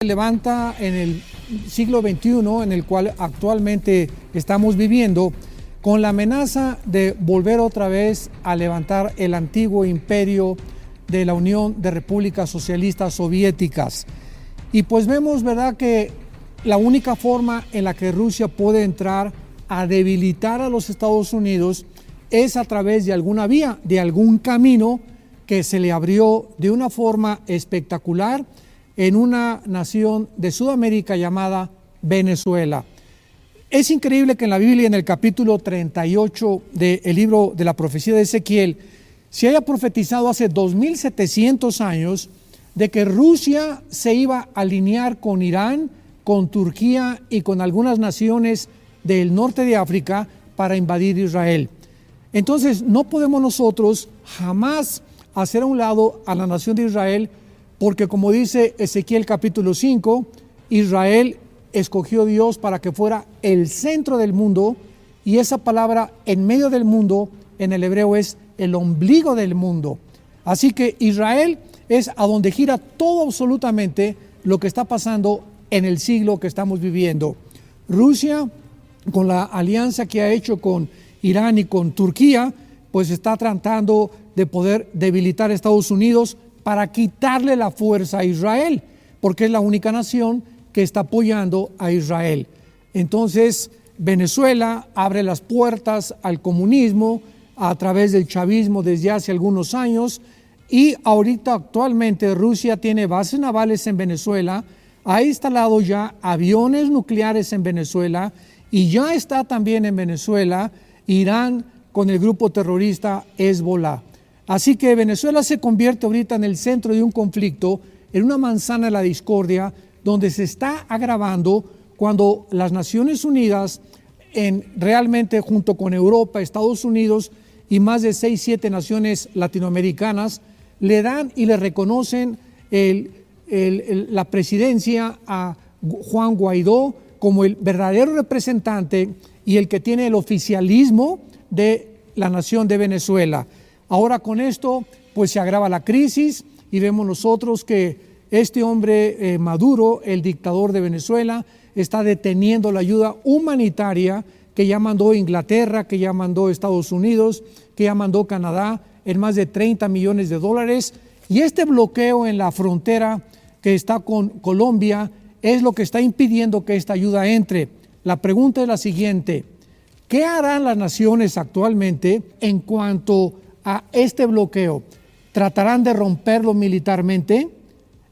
Levanta en el siglo XXI, en el cual actualmente estamos viviendo, con la amenaza de volver otra vez a levantar el antiguo imperio de la Unión de Repúblicas Socialistas Soviéticas. Y pues vemos, ¿verdad?, que la única forma en la que Rusia puede entrar a debilitar a los Estados Unidos es a través de alguna vía, de algún camino que se le abrió de una forma espectacular en una nación de Sudamérica llamada Venezuela. Es increíble que en la Biblia, en el capítulo 38 del libro de la profecía de Ezequiel, se haya profetizado hace 2700 años de que Rusia se iba a alinear con Irán, con Turquía y con algunas naciones del norte de África para invadir Israel. Entonces, no podemos nosotros jamás hacer a un lado a la nación de Israel, porque como dice Ezequiel capítulo 5, Israel escogió Dios para que fuera el centro del mundo, y esa palabra en medio del mundo en el hebreo es el ombligo del mundo. Así que Israel es a donde gira todo absolutamente lo que está pasando en el siglo que estamos viviendo. Rusia, con la alianza que ha hecho con Irán y con Turquía, pues está tratando de poder debilitar a Estados Unidos para quitarle la fuerza a Israel, porque es la única nación que está apoyando a Israel. Entonces, Venezuela abre las puertas al comunismo a través del chavismo desde hace algunos años, y ahorita actualmente Rusia tiene bases navales en Venezuela, ha instalado ya aviones nucleares en Venezuela, y ya está también en Venezuela Irán con el grupo terrorista Hezbollah. Así que Venezuela se convierte ahorita en el centro de un conflicto, en una manzana de la discordia, donde se está agravando cuando las Naciones Unidas, realmente junto con Europa, Estados Unidos y más de 6-7 naciones latinoamericanas, le dan y le reconocen la presidencia a Juan Guaidó como el verdadero representante y el que tiene el oficialismo de la nación de Venezuela. Ahora con esto pues se agrava la crisis y vemos nosotros que este hombre Maduro, el dictador de Venezuela, está deteniendo la ayuda humanitaria que ya mandó Inglaterra, que ya mandó Estados Unidos, que ya mandó Canadá en más de 30 millones de dólares. Y este bloqueo en la frontera que está con Colombia es lo que está impidiendo que esta ayuda entre. La pregunta es la siguiente: ¿qué harán las naciones actualmente en cuanto a este bloqueo? ¿Tratarán de romperlo militarmente?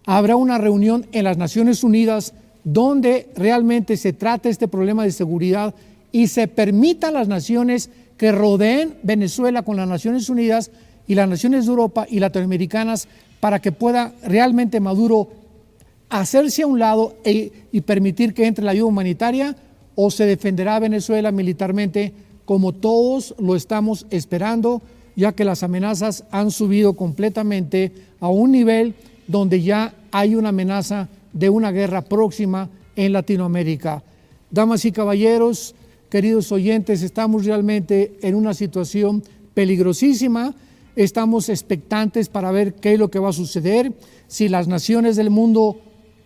¿Habrá una reunión en las Naciones Unidas donde realmente se trate este problema de seguridad y se permita a las naciones que rodeen Venezuela con las Naciones Unidas y las naciones de Europa y latinoamericanas para que pueda realmente Maduro hacerse a un lado y permitir que entre la ayuda humanitaria? ¿O se defenderá Venezuela militarmente como todos lo estamos esperando, ya que las amenazas han subido completamente a un nivel donde ya hay una amenaza de una guerra próxima en Latinoamérica? Damas y caballeros, queridos oyentes, estamos realmente en una situación peligrosísima. Estamos expectantes para ver qué es lo que va a suceder. Si las naciones del mundo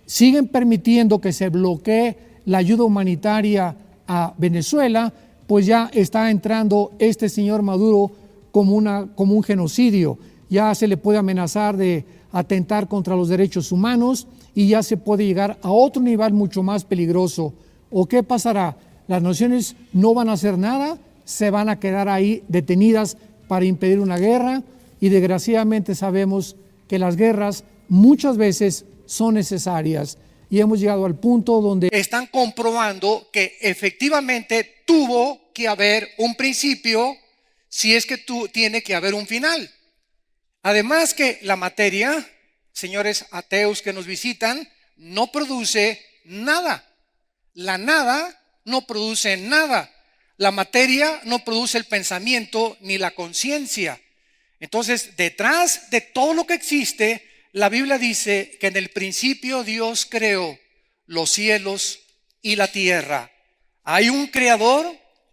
siguen permitiendo que se bloquee la ayuda humanitaria a Venezuela, pues ya está entrando este señor Maduro como un genocidio. Ya se le puede amenazar de atentar contra los derechos humanos y ya se puede llegar a otro nivel mucho más peligroso. ¿O qué pasará? Las naciones no van a hacer nada, se van a quedar ahí detenidas para impedir una guerra, y desgraciadamente sabemos que las guerras muchas veces son necesarias, y hemos llegado al punto donde están comprobando que efectivamente tuvo que haber un principio si es que tiene que haber un final. Además que la materia, señores ateos que nos visitan, no produce nada. La nada no produce nada. La materia no produce el pensamiento ni la conciencia. Entonces, detrás de todo lo que existe, la Biblia dice que en el principio Dios creó los cielos y la tierra. Hay un creador,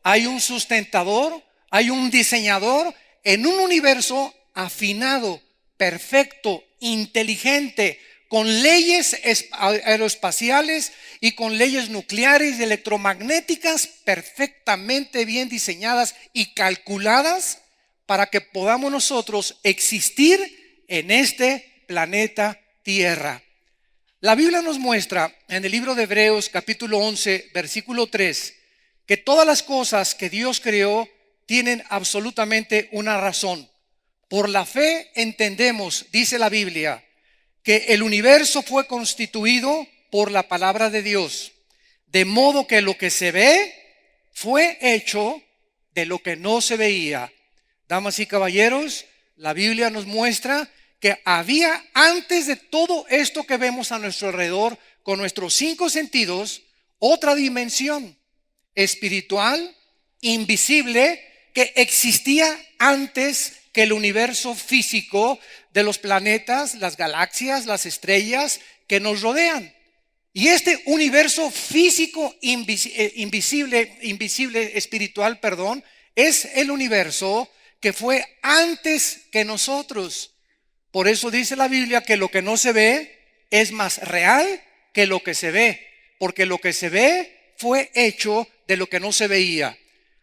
hay un sustentador, hay un diseñador en un universo afinado, perfecto, inteligente, con leyes aeroespaciales y con leyes nucleares y electromagnéticas perfectamente bien diseñadas y calculadas para que podamos nosotros existir en este planeta Tierra. La Biblia nos muestra en el libro de Hebreos capítulo 11 versículo 3 que todas las cosas que Dios creó tienen absolutamente una razón. Por la fe entendemos, dice la Biblia, que el universo fue constituido por la palabra de Dios, de modo que lo que se ve fue hecho de lo que no se veía. Damas y caballeros, la Biblia nos muestra que había antes de todo esto que vemos a nuestro alrededor con nuestros 5 sentidos, otra dimensión espiritual, invisible, que existía antes que el universo físico de los planetas, las galaxias, las estrellas que nos rodean. Y este universo físico invisible espiritual, es el universo que fue antes que nosotros. Por eso dice la Biblia que lo que no se ve es más real que lo que se ve, porque lo que se ve fue hecho de lo que no se veía.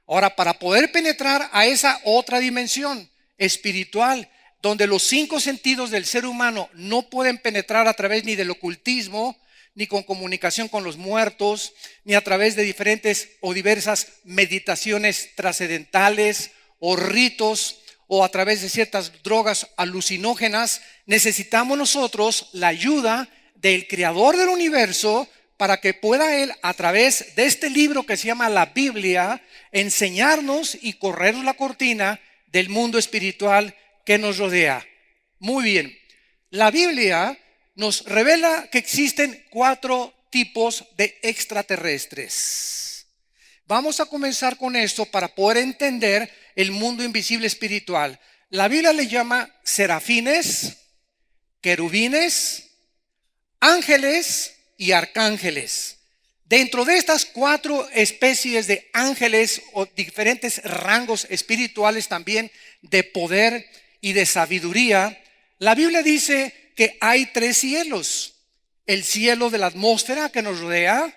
Ahora, para poder penetrar a esa otra dimensión espiritual, donde los 5 sentidos del ser humano no pueden penetrar a través ni del ocultismo, ni con comunicación con los muertos, ni a través de diferentes o diversas meditaciones trascendentales o ritos, o a través de ciertas drogas alucinógenas, necesitamos nosotros la ayuda del creador del universo para que pueda él, a través de este libro que se llama la Biblia, enseñarnos y correr la cortina del mundo espiritual que nos rodea. Muy bien, la Biblia nos revela que existen 4 tipos de extraterrestres. Vamos a comenzar con esto para poder entender el mundo invisible espiritual. La Biblia le llama serafines, querubines, ángeles y arcángeles. Dentro de estas 4 especies de ángeles o diferentes rangos espirituales también de poder y de sabiduría, la Biblia dice que hay 3 cielos. El cielo de la atmósfera que nos rodea,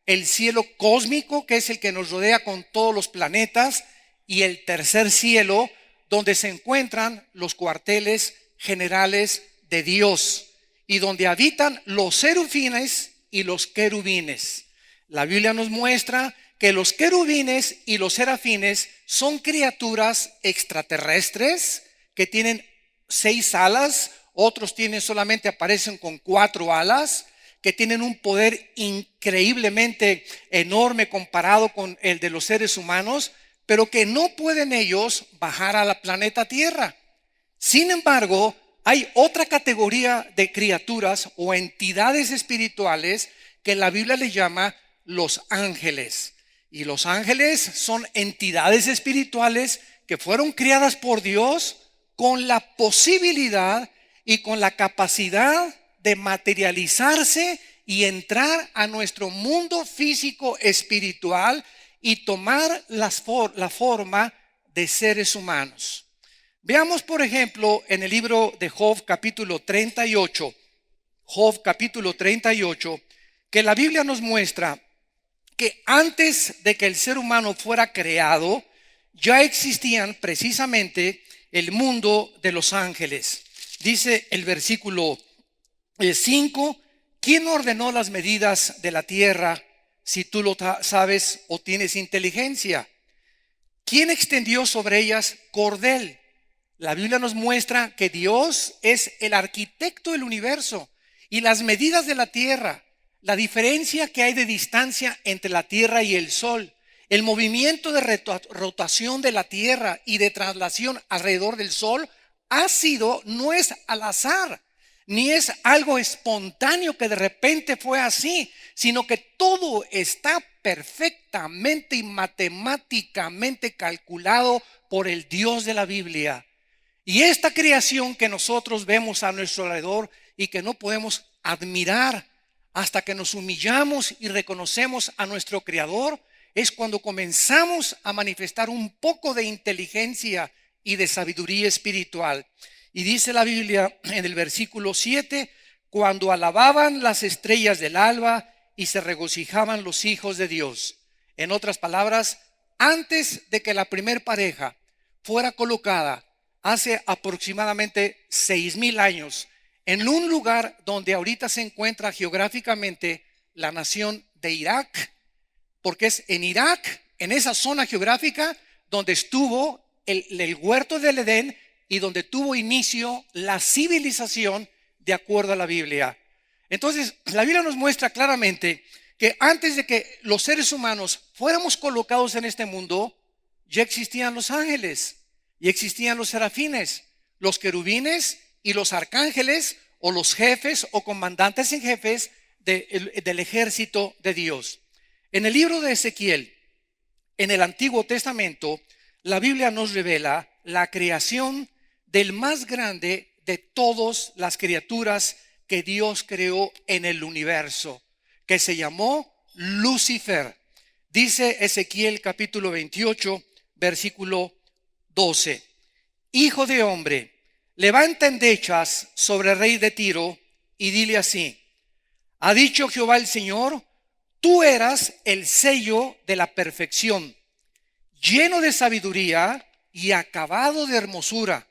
el cielo cósmico que es el que nos rodea con todos los planetas, y el tercer cielo donde se encuentran los cuarteles generales de Dios y donde habitan los serafines y los querubines. La Biblia nos muestra que los querubines y los serafines son criaturas extraterrestres que tienen 6 alas, otros solamente aparecen con 4 alas, que tienen un poder increíblemente enorme comparado con el de los seres humanos, pero que no pueden ellos bajar a la planeta Tierra. Sin embargo, hay otra categoría de criaturas o entidades espirituales que la Biblia le llama los ángeles. Y los ángeles son entidades espirituales que fueron creadas por Dios con la posibilidad y con la capacidad de materializarse y entrar a nuestro mundo físico espiritual y tomar la forma de seres humanos. Veamos, por ejemplo, en el libro de Job capítulo 38, que la Biblia nos muestra que antes de que el ser humano fuera creado, ya existían precisamente el mundo de los ángeles. Dice el versículo 5, ¿quién ordenó las medidas de la tierra? Si tú lo sabes o tienes inteligencia. ¿Quién extendió sobre ellas cordel? La Biblia nos muestra que Dios es el arquitecto del universo y las medidas de la tierra, la diferencia que hay de distancia entre la tierra y el sol, el movimiento de rotación de la tierra y de traslación alrededor del sol no es al azar, ni es algo espontáneo que de repente fue así, sino que todo está perfectamente y matemáticamente calculado por el Dios de la Biblia. Y esta creación que nosotros vemos a nuestro alrededor y que no podemos admirar hasta que nos humillamos y reconocemos a nuestro Creador, es cuando comenzamos a manifestar un poco de inteligencia y de sabiduría espiritual. Y dice la Biblia en el versículo 7, cuando alababan las estrellas del alba y se regocijaban los hijos de Dios. En otras palabras, antes de que la primer pareja fuera colocada hace aproximadamente 6,000 años en un lugar donde ahorita se encuentra geográficamente la nación de Irak, porque es en Irak, en esa zona geográfica, donde estuvo el huerto del Edén y donde tuvo inicio la civilización de acuerdo a la Biblia. Entonces, la Biblia nos muestra claramente que antes de que los seres humanos fuéramos colocados en este mundo, ya existían los ángeles, y existían los serafines, los querubines y los arcángeles, o los jefes o comandantes en jefes del ejército de Dios. En el libro de Ezequiel, en el Antiguo Testamento, la Biblia nos revela la creación del más grande de todas las criaturas que Dios creó en el universo, que se llamó Lucifer. Dice Ezequiel capítulo 28, versículo 12: Hijo de hombre, levanta endechas sobre el rey de Tiro y dile así: ha dicho Jehová el Señor, tú eras el sello de la perfección, lleno de sabiduría y acabado de hermosura.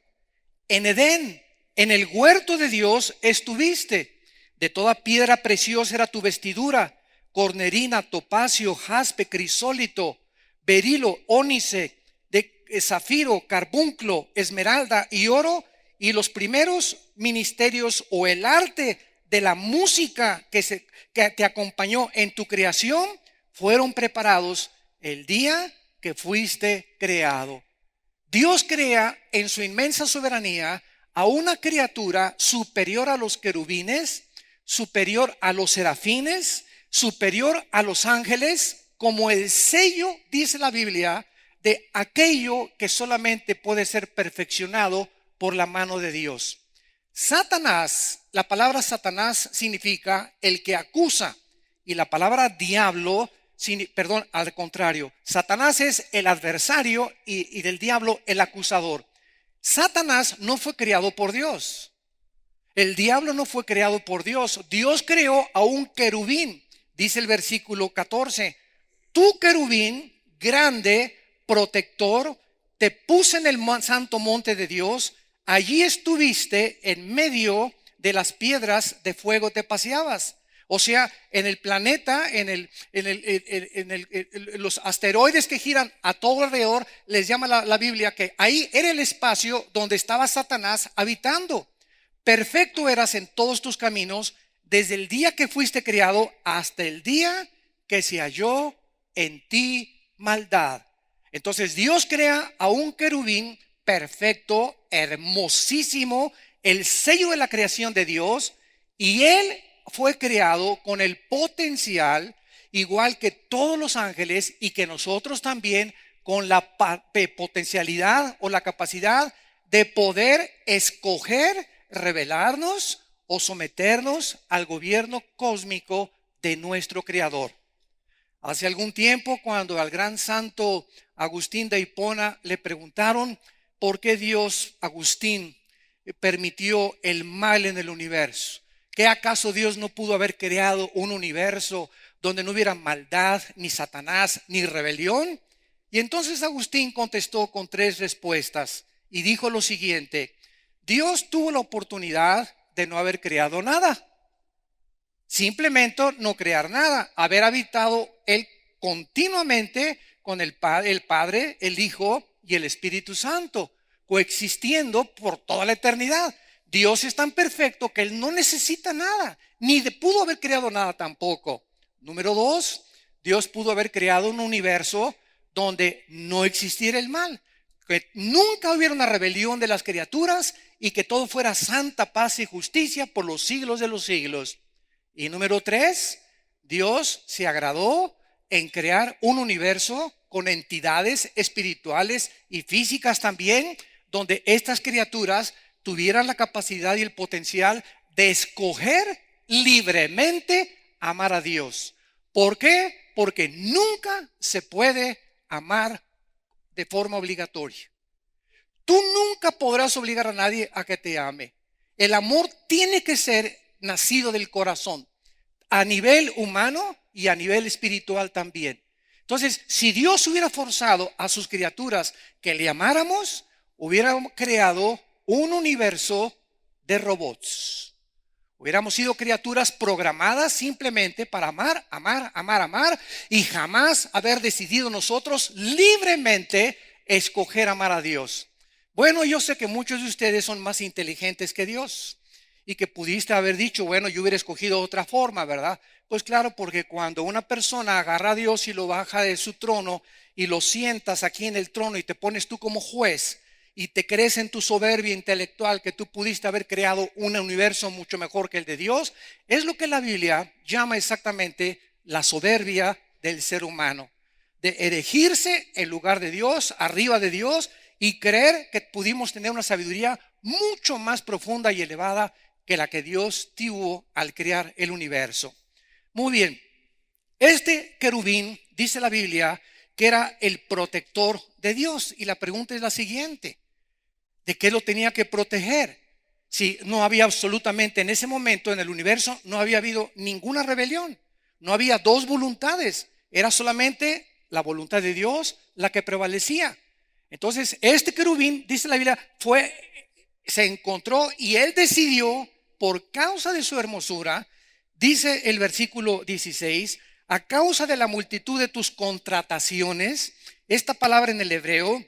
En Edén, en el huerto de Dios estuviste. De toda piedra preciosa era tu vestidura: cornerina, topacio, jaspe, crisólito, berilo, ónice, de zafiro, carbunclo, esmeralda y oro. Y los primeros ministerios o el arte de la música que te acompañó en tu creación fueron preparados el día que fuiste creado. Dios crea en su inmensa soberanía a una criatura superior a los querubines, superior a los serafines, superior a los ángeles, como el sello, dice la Biblia, de aquello que solamente puede ser perfeccionado por la mano de Dios. Satanás, la palabra Satanás significa el que acusa, y la palabra diablo, al contrario, Satanás es el adversario y del diablo el acusador. Satanás no fue creado por Dios. El diablo no fue creado por Dios. Dios creó a un querubín. Dice el versículo 14: tu querubín grande, protector, te puse en el santo monte de Dios. Allí estuviste en medio de las piedras de fuego, te paseabas. O sea, en el planeta, los asteroides que giran a todo alrededor, les llama la Biblia que ahí era el espacio donde estaba Satanás habitando. Perfecto eras en todos tus caminos, desde el día que fuiste creado hasta el día que se halló en ti maldad. Entonces Dios crea a un querubín perfecto, hermosísimo, el sello de la creación de Dios, y él fue creado con el potencial, igual que todos los ángeles, y que nosotros también, con la potencialidad o la capacidad de poder escoger, rebelarnos o someternos al gobierno cósmico de nuestro Creador. Hace algún tiempo, cuando al gran santo Agustín de Hipona le preguntaron por qué Dios, Agustín, permitió el mal en el universo. ¿Qué acaso Dios no pudo haber creado un universo donde no hubiera maldad, ni Satanás, ni rebelión? Y entonces Agustín contestó con 3 respuestas y dijo lo siguiente: Dios tuvo la oportunidad de no haber creado nada. Simplemente no crear nada, haber habitado él continuamente con el Padre, el Hijo y el Espíritu Santo, coexistiendo por toda la eternidad. Dios es tan perfecto que él no necesita nada, ni pudo haber creado nada tampoco. Número 2, Dios pudo haber creado un universo donde no existiera el mal, que nunca hubiera una rebelión de las criaturas y que todo fuera santa, paz y justicia por los siglos de los siglos. Y número 3, Dios se agradó en crear un universo con entidades espirituales y físicas también, donde estas criaturas tuvieran la capacidad y el potencial de escoger libremente amar a Dios. ¿Por qué? Porque nunca se puede amar de forma obligatoria. Tú nunca podrás obligar a nadie a que te ame. El amor tiene que ser nacido del corazón, a nivel humano y a nivel espiritual también. Entonces, si Dios hubiera forzado a sus criaturas que le amáramos, hubiera creado un universo de robots. Hubiéramos sido criaturas programadas simplemente para amar, amar, amar, amar, y jamás haber decidido nosotros libremente escoger amar a Dios. Bueno, yo sé que muchos de ustedes son más inteligentes que Dios y que pudiste haber dicho, bueno, yo hubiera escogido otra forma, ¿verdad? Pues claro, porque cuando una persona agarra a Dios y lo baja de su trono y lo sientas aquí en el trono y te pones tú como juez y te crees en tu soberbia intelectual que tú pudiste haber creado un universo mucho mejor que el de Dios, es lo que la Biblia llama exactamente la soberbia del ser humano, de erigirse en lugar de Dios, arriba de Dios, y creer que pudimos tener una sabiduría mucho más profunda y elevada que la que Dios tuvo al crear el universo. Muy bien, este querubín, dice la Biblia, que era el protector de Dios. Y la pregunta es la siguiente: ¿de qué lo tenía que proteger? Si no había absolutamente en ese momento en el universo, no había habido ninguna rebelión, no había dos voluntades, era solamente la voluntad de Dios la que prevalecía. Entonces este querubín, dice la Biblia, se encontró y él decidió, por causa de su hermosura, dice el versículo 16, a causa de la multitud de tus contrataciones. Esta palabra en el hebreo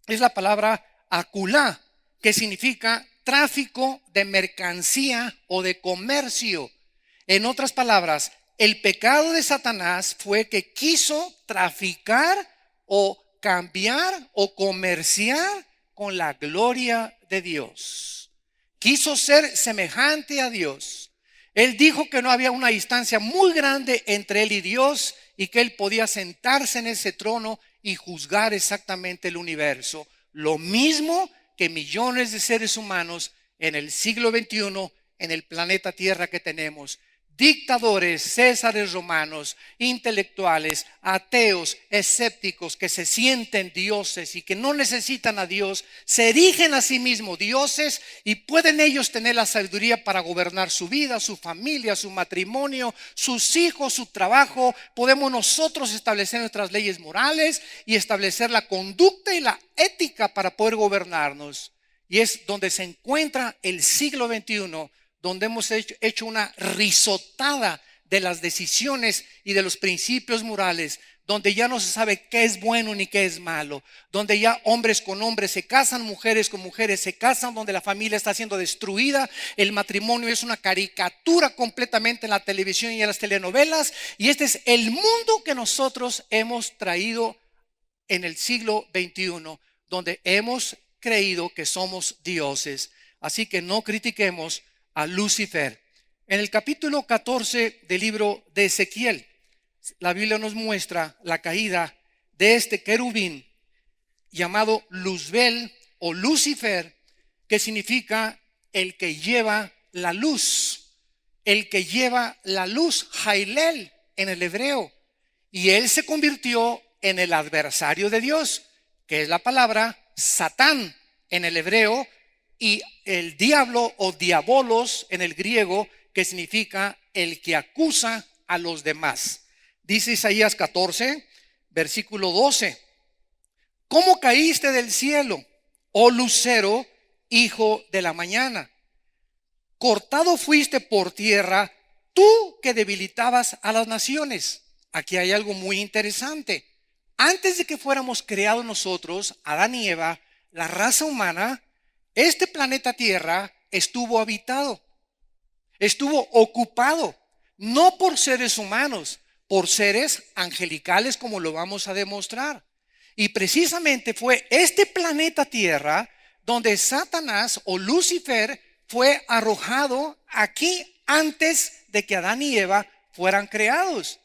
es la palabra akulá, que significa tráfico de mercancía o de comercio. En otras palabras, el pecado de Satanás fue que quiso traficar o cambiar o comerciar con la gloria de Dios. Quiso ser semejante a Dios. Él dijo que no había una distancia muy grande entre él y Dios y que él podía sentarse en ese trono y juzgar exactamente el universo. Lo mismo que millones de seres humanos en el siglo XXI, en el planeta Tierra que tenemos. Dictadores, césares romanos, intelectuales, ateos, escépticos que se sienten dioses y que no necesitan a Dios, se erigen a sí mismos dioses y pueden ellos tener la sabiduría para gobernar su vida, su familia, su matrimonio, sus hijos, su trabajo. Podemos nosotros establecer nuestras leyes morales y establecer la conducta y la ética para poder gobernarnos. Y es donde se encuentra el siglo XXI, donde hemos hecho una risotada de las decisiones y de los principios morales, donde ya no se sabe qué es bueno ni qué es malo, donde ya hombres con hombres se casan, mujeres con mujeres se casan, donde la familia está siendo destruida, el matrimonio es una caricatura completamente en la televisión y en las telenovelas, y este es el mundo que nosotros hemos traído en el siglo XXI, donde hemos creído que somos dioses. Así que no critiquemos a Lucifer. En el capítulo 14 del libro de Ezequiel, la Biblia nos muestra la caída de este querubín llamado Luzbel o Lucifer, que significa el que lleva la luz, el que lleva la luz, Jailel en el hebreo. Y él se convirtió en el adversario de Dios, que es la palabra Satán en el hebreo, y el diablo o diabolos en el griego, que significa el que acusa a los demás. Dice Isaías 14, versículo 12: ¿cómo caíste del cielo, oh lucero, hijo de la mañana? Cortado fuiste por tierra, tú que debilitabas a las naciones. Aquí hay algo muy interesante. Antes de que fuéramos creados nosotros, Adán y Eva, la raza humana, este planeta Tierra estuvo habitado, estuvo ocupado, no por seres humanos, por seres angelicales, como lo vamos a demostrar. Y precisamente fue este planeta Tierra donde Satanás o Lucifer fue arrojado aquí antes de que Adán y Eva fueran creados.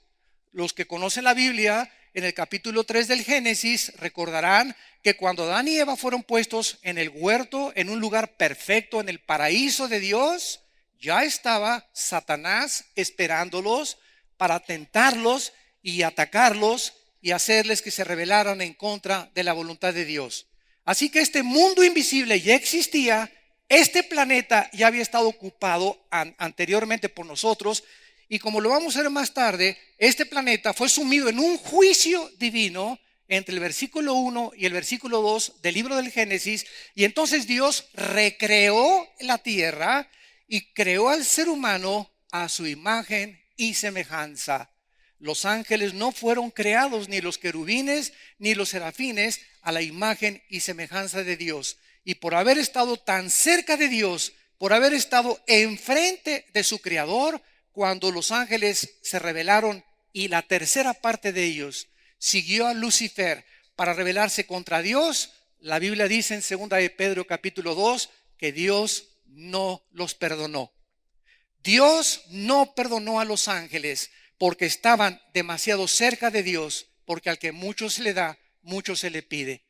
Los que conocen la Biblia, en el capítulo 3 del Génesis, recordarán que cuando Adán y Eva fueron puestos en el huerto, en un lugar perfecto, en el paraíso de Dios, ya estaba Satanás esperándolos para tentarlos y atacarlos y hacerles que se rebelaran en contra de la voluntad de Dios. Así que este mundo invisible ya existía Este planeta ya había estado ocupado anteriormente por nosotros, y como lo vamos a ver más tarde, este planeta fue sumido en un juicio divino entre el versículo 1 y el versículo 2 del libro del Génesis, y entonces Dios recreó la tierra y creó al ser humano a su imagen y semejanza. Los ángeles no fueron creados, ni los querubines ni los serafines, a la imagen y semejanza de Dios. Y por haber estado tan cerca de Dios, por haber estado enfrente de su Creador, cuando los ángeles se rebelaron y la tercera parte de ellos siguió a Lucifer para rebelarse contra Dios, la Biblia dice en 2 de Pedro capítulo 2 que Dios no los perdonó. Dios no perdonó a los ángeles porque estaban demasiado cerca de Dios, porque al que mucho se le da, mucho se le pide.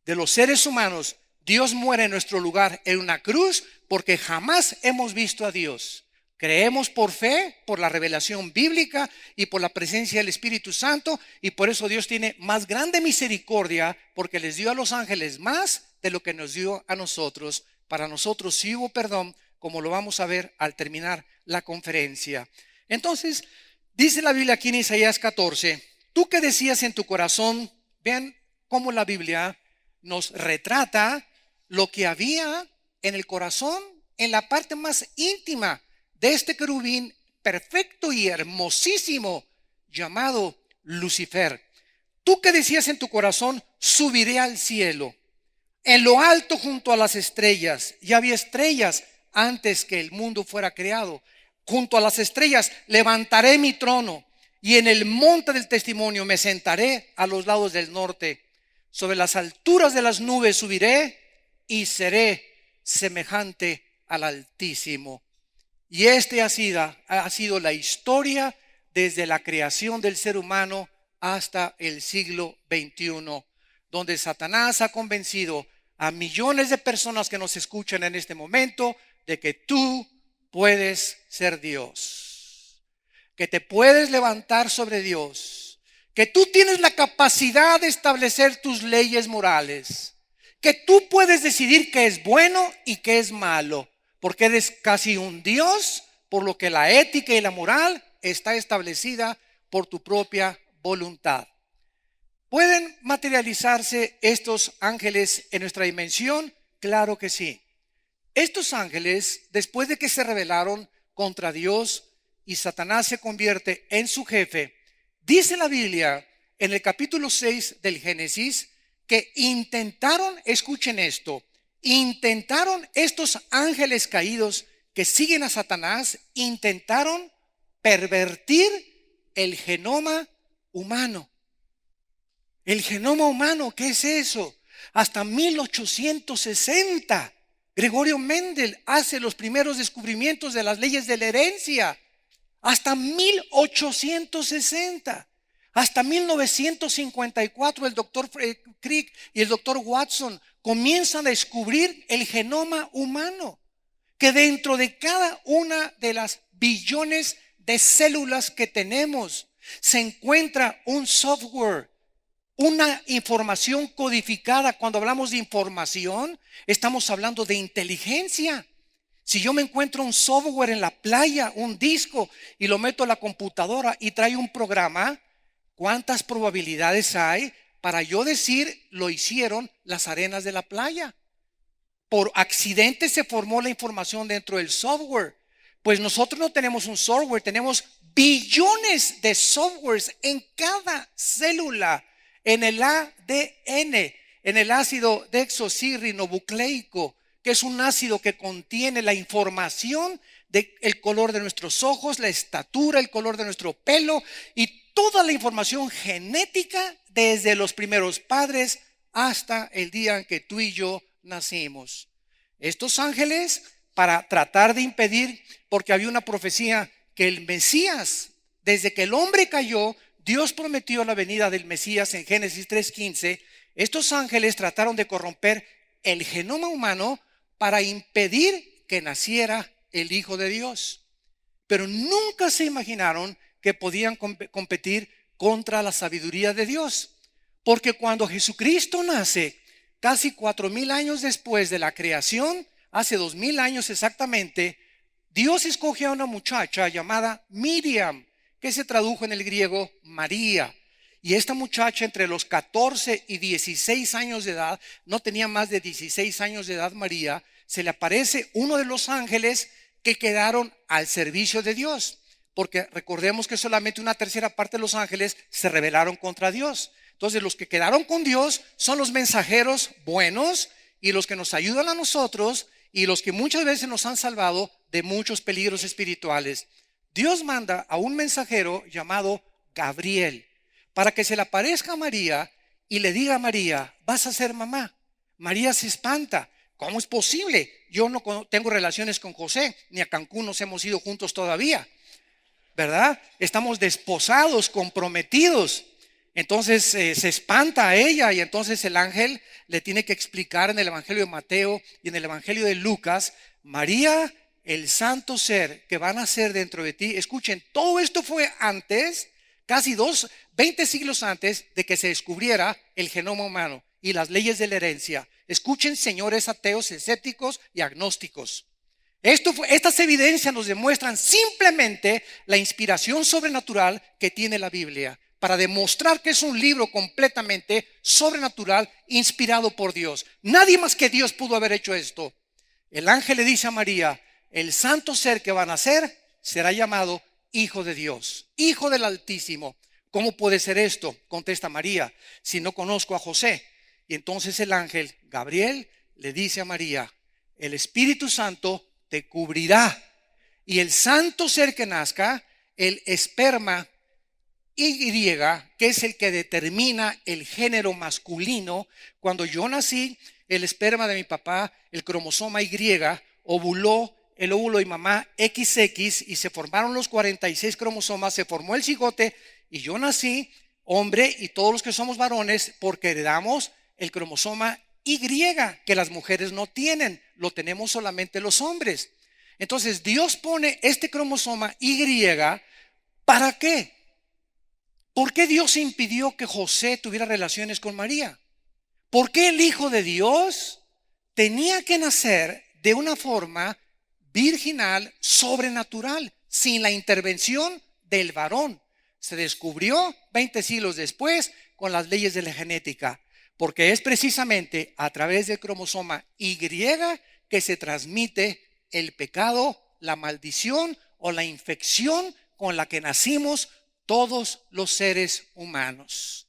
De los seres humanos, Dios muere en nuestro lugar en una cruz porque jamás hemos visto a Dios. Creemos por fe, por la revelación bíblica y por la presencia del Espíritu Santo, y por eso Dios tiene más grande misericordia porque les dio a los ángeles más de lo que nos dio a nosotros. Para nosotros sí hubo perdón, como lo vamos a ver al terminar la conferencia. Entonces, dice la Biblia aquí en Isaías 14, tú que decías en tu corazón, vean cómo la Biblia nos retrata lo que había en el corazón, en la parte más íntima de este querubín perfecto y hermosísimo llamado Lucifer. Tú que decías en tu corazón, subiré al cielo, en lo alto junto a las estrellas. Ya había estrellas antes que el mundo fuera creado. Junto a las estrellas levantaré mi trono, y en el monte del testimonio me sentaré a los lados del norte. Sobre las alturas de las nubes subiré y seré semejante al Altísimo. Y ha sido la historia desde la creación del ser humano hasta el siglo XXI, donde Satanás ha convencido a millones de personas que nos escuchan en este momento de que tú puedes ser Dios, que te puedes levantar sobre Dios, que tú tienes la capacidad de establecer tus leyes morales, que tú puedes decidir qué es bueno y qué es malo, porque eres casi un Dios, por lo que la ética y la moral está establecida por tu propia voluntad. ¿Pueden materializarse estos ángeles en nuestra dimensión? Claro que sí. Estos ángeles, después de que se rebelaron contra Dios y Satanás se convierte en su jefe, dice la Biblia en el capítulo 6 del Génesis que intentaron, escuchen esto, intentaron estos ángeles caídos que siguen a Satanás, intentaron pervertir el genoma humano. El genoma humano, ¿qué es eso? Hasta 1860, Gregorio Mendel hace los primeros descubrimientos de las leyes de la herencia. Hasta 1860. Hasta 1954 el doctor Crick y el doctor Watson comienzan a descubrir el genoma humano, que dentro de cada una de las billones de células que tenemos se encuentra un software, una información codificada. Cuando hablamos de información, estamos hablando de inteligencia. Si yo me encuentro un software en la playa, un disco, y lo meto a la computadora y trae un programa, ¿cuántas probabilidades hay para yo decir lo hicieron las arenas de la playa? Por accidente se formó la información dentro del software. Pues nosotros no tenemos un software, tenemos billones de softwares en cada célula, en el ADN, en el ácido desoxirribonucleico, que es un ácido que contiene la información del color de nuestros ojos, la estatura, el color de nuestro pelo y toda la información genética desde los primeros padres hasta el día en que tú y yo nacimos. Estos ángeles, para tratar de impedir, porque había una profecía que el Mesías, desde que el hombre cayó, Dios prometió la venida del Mesías en Génesis 3:15. Estos ángeles trataron de corromper el genoma humano para impedir que naciera el Hijo de Dios. Pero nunca se imaginaron que podían competir contra la sabiduría de Dios. Porque cuando Jesucristo nace, casi 4000 años después de la creación, hace 2000 años exactamente, Dios escoge a una muchacha llamada Miriam, que se tradujo en el griego María. Y esta muchacha entre los 14 y 16 años de edad, no tenía más de 16 años de edad María, se le aparece uno de los ángeles que quedaron al servicio de Dios. Porque recordemos que solamente una tercera parte de los ángeles se rebelaron contra Dios. Entonces los que quedaron con Dios son los mensajeros buenos y los que nos ayudan a nosotros y los que muchas veces nos han salvado de muchos peligros espirituales. Dios manda a un mensajero llamado Gabriel para que se le aparezca a María y le diga a María, vas a ser mamá. María se espanta. ¿Cómo es posible? Yo no tengo relaciones con José, ni a Cancún nos hemos ido juntos todavía, ¿verdad? Estamos desposados, comprometidos. Entonces se espanta a ella y entonces el ángel le tiene que explicar en el Evangelio de Mateo y en el Evangelio de Lucas, María, el santo ser que va a nacer dentro de ti. Escuchen, todo esto fue antes, casi 20 siglos antes de que se descubriera el genoma humano y las leyes de la herencia. Escuchen, señores ateos, escépticos y agnósticos. Estas evidencias nos demuestran simplemente la inspiración sobrenatural que tiene la Biblia para demostrar que es un libro completamente sobrenatural inspirado por Dios. Nadie más que Dios pudo haber hecho esto. El ángel le dice a María, el santo ser que va a nacer será llamado Hijo de Dios, Hijo del Altísimo. ¿Cómo puede ser esto? Contesta María, si no conozco a José. Y entonces el ángel Gabriel le dice a María, el Espíritu Santo te cubrirá y el santo ser que nazca, el esperma Y, que es el que determina el género masculino. Cuando yo nací, el esperma de mi papá, el cromosoma Y, ovuló el óvulo de mamá XX y se formaron los 46 cromosomas, se formó el cigote y yo nací hombre y todos los que somos varones porque heredamos el cromosoma Y que las mujeres no tienen, lo tenemos solamente los hombres. Entonces Dios pone este cromosoma Y, ¿para qué? ¿Por qué Dios impidió que José tuviera relaciones con María? ¿Por qué el Hijo de Dios tenía que nacer de una forma virginal, sobrenatural, sin la intervención del varón? Se descubrió 20 siglos después con las leyes de la genética, porque es precisamente a través del cromosoma Y que se transmite el pecado, la maldición o la infección con la que nacimos todos los seres humanos.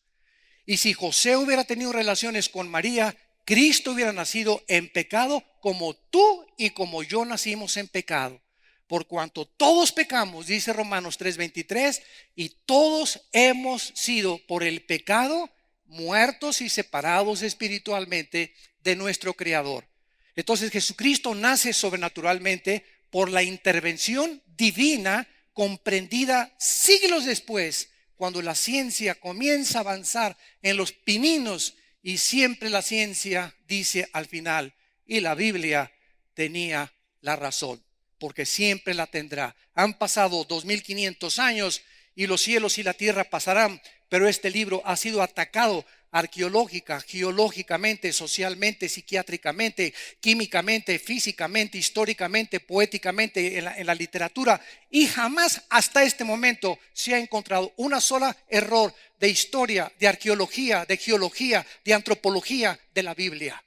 Y si José hubiera tenido relaciones con María, Cristo hubiera nacido en pecado como tú y como yo nacimos en pecado. Por cuanto todos pecamos, dice Romanos 3:23, y todos hemos sido por el pecado muertos y separados espiritualmente de nuestro Creador. Entonces Jesucristo nace sobrenaturalmente por la intervención divina comprendida siglos después, cuando la ciencia comienza a avanzar en los pininos y siempre la ciencia dice al final, y la Biblia tenía la razón, porque siempre la tendrá. Han pasado 2500 años y los cielos y la tierra pasarán, pero este libro ha sido atacado arqueológica, geológicamente, socialmente, psiquiátricamente, químicamente, físicamente, históricamente, poéticamente, en la literatura, y jamás hasta este momento se ha encontrado una sola error de historia, de arqueología, de geología, de antropología de la Biblia.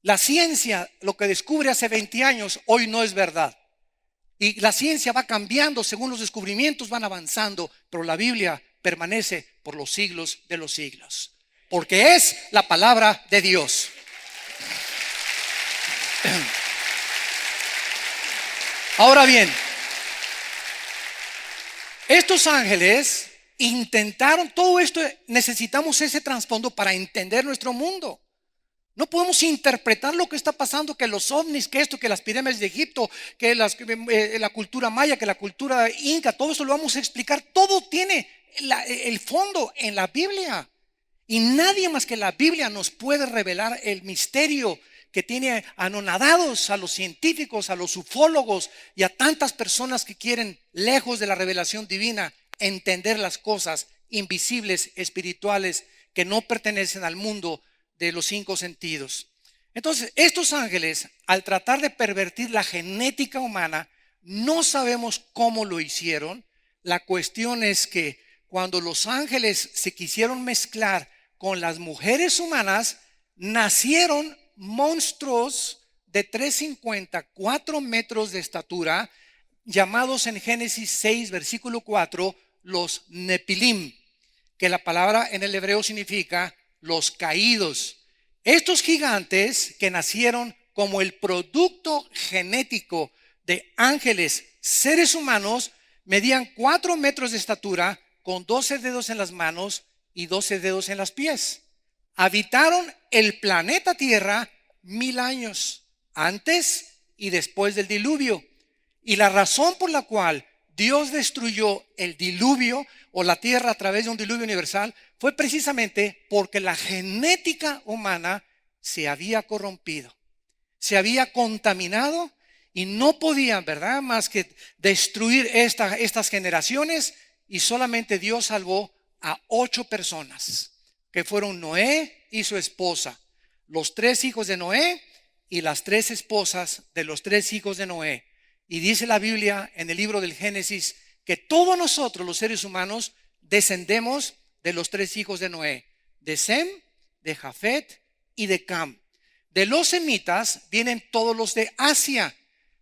La ciencia, lo que descubre hace 20 años, hoy no es verdad. Y la ciencia va cambiando según los descubrimientos van avanzando, pero la Biblia permanece por los siglos de los siglos, porque es la palabra de Dios. Ahora bien, estos ángeles intentaron, todo esto necesitamos ese trasfondo para entender nuestro mundo. No podemos interpretar lo que está pasando, que los ovnis, que esto, que las pirámides de Egipto, que la cultura maya, que la cultura inca, todo eso lo vamos a explicar. Todo tiene el fondo en la Biblia. Y nadie más que la Biblia nos puede revelar el misterio que tiene anonadados a los científicos, a los ufólogos y a tantas personas que quieren, lejos de la revelación divina, entender las cosas invisibles, espirituales, que no pertenecen al mundo de los 5 sentidos. Entonces, estos ángeles, al tratar de pervertir la genética humana, no sabemos cómo lo hicieron. La cuestión es que cuando los ángeles se quisieron mezclar con las mujeres humanas, nacieron monstruos de 350, 4 metros de estatura, llamados en Génesis 6, versículo 4, los Nepilim, que la palabra en el hebreo significa los caídos. Estos gigantes que nacieron como el producto genético de ángeles, seres humanos, medían 4 metros de estatura, con 12 dedos en las manos y 12 dedos en los pies. Habitaron el planeta Tierra 1000 años, antes y después del diluvio. Y la razón por la cual Dios destruyó el diluvio o la tierra a través de un diluvio universal fue precisamente porque la genética humana se había corrompido, se había contaminado y no podían, ¿verdad?, más que destruir estas generaciones, y solamente Dios salvó a 8 personas, que fueron Noé y su esposa, los 3 hijos de Noé y las 3 esposas de los 3 hijos de Noé. Y dice la Biblia en el libro del Génesis que todos nosotros, los seres humanos, descendemos de los 3 hijos de Noé, de Sem, de Jafet y de Cam. De los semitas vienen todos los de Asia.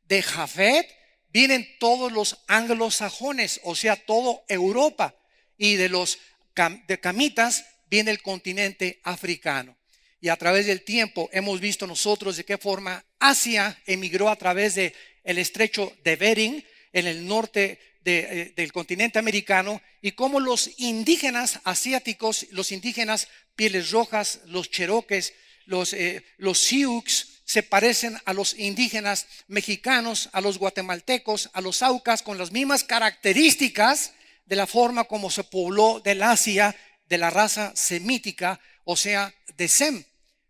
De Jafet vienen todos los anglosajones, o sea, todo Europa. Y de los camitas viene el continente africano. Y a través del tiempo hemos visto nosotros de qué forma Asia emigró a través de el estrecho de Bering en el norte del continente americano, y cómo los indígenas asiáticos, los indígenas pieles rojas, los cherokees, los sioux, se parecen a los indígenas mexicanos, a los guatemaltecos, a los aucas, con las mismas características de la forma como se pobló del Asia, de la raza semítica, o sea, de Sem.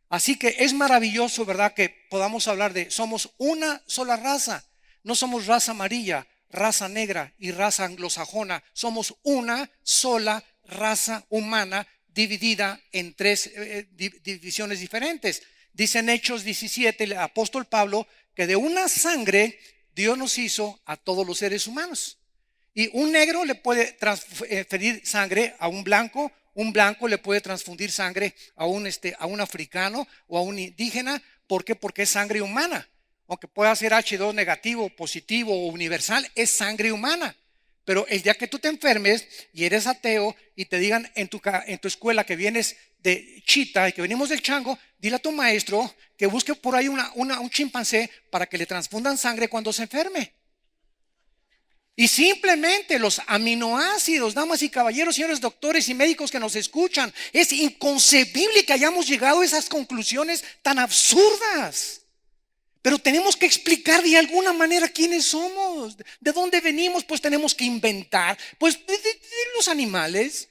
Así que es maravilloso, ¿verdad?, que podamos hablar de somos una sola raza. No somos raza amarilla, raza negra y raza anglosajona. Somos una sola raza humana dividida en 3 divisiones diferentes. Dice en Hechos 17 el apóstol Pablo que de una sangre Dios nos hizo a todos los seres humanos. Y un negro le puede transferir sangre a un blanco le puede transfundir sangre a un africano o a un indígena. ¿Por qué? Porque es sangre humana. Aunque pueda ser H2 negativo, positivo o universal, es sangre humana. Pero el día que tú te enfermes y eres ateo y te digan en tu escuela que vienes de Chita y que venimos del chango, dile a tu maestro que busque por ahí un chimpancé para que le transfundan sangre cuando se enferme. Y simplemente los aminoácidos, damas y caballeros, señores doctores y médicos que nos escuchan, es inconcebible que hayamos llegado a esas conclusiones tan absurdas. Pero tenemos que explicar de alguna manera quiénes somos, de dónde venimos. Pues tenemos que inventar, pues de los animales,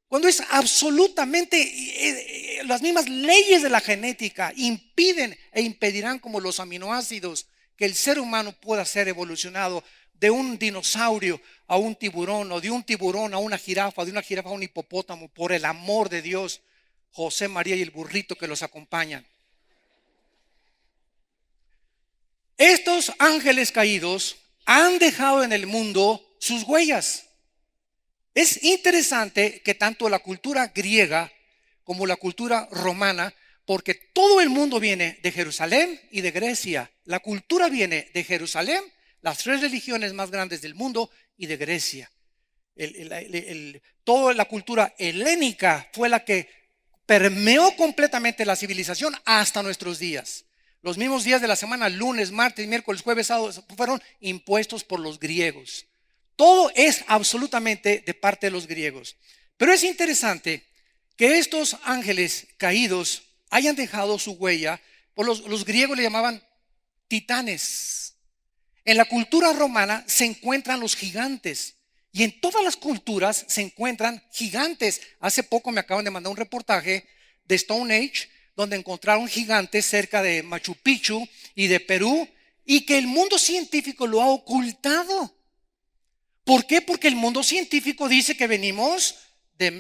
cuando es absolutamente las mismas leyes de la genética impiden e impedirán, como los aminoácidos, que el ser humano pueda ser evolucionado de un dinosaurio a un tiburón, o de un tiburón a una jirafa, de una jirafa a un hipopótamo, por el amor de Dios, José, María y el burrito que los acompañan. Estos ángeles caídos han dejado en el mundo sus huellas. Es interesante que tanto la cultura griega como la cultura romana, porque todo el mundo viene de Jerusalén y de Grecia. La cultura viene de Jerusalén, las 3 religiones más grandes del mundo, y de Grecia. Toda la cultura helénica fue la que permeó completamente la civilización hasta nuestros días. Los mismos días de la semana, lunes, martes, miércoles, jueves, sábado, fueron impuestos por los griegos. Todo es absolutamente de parte de los griegos. Pero es interesante que estos ángeles caídos hayan dejado su huella. Por los griegos le llamaban titanes. En la cultura romana se encuentran los gigantes, y en todas las culturas se encuentran gigantes. Hace poco me acaban de mandar un reportaje de Stone Age, donde encontraron gigantes cerca de Machu Picchu y de Perú, y que el mundo científico lo ha ocultado. ¿Por qué? Porque el mundo científico dice que venimos de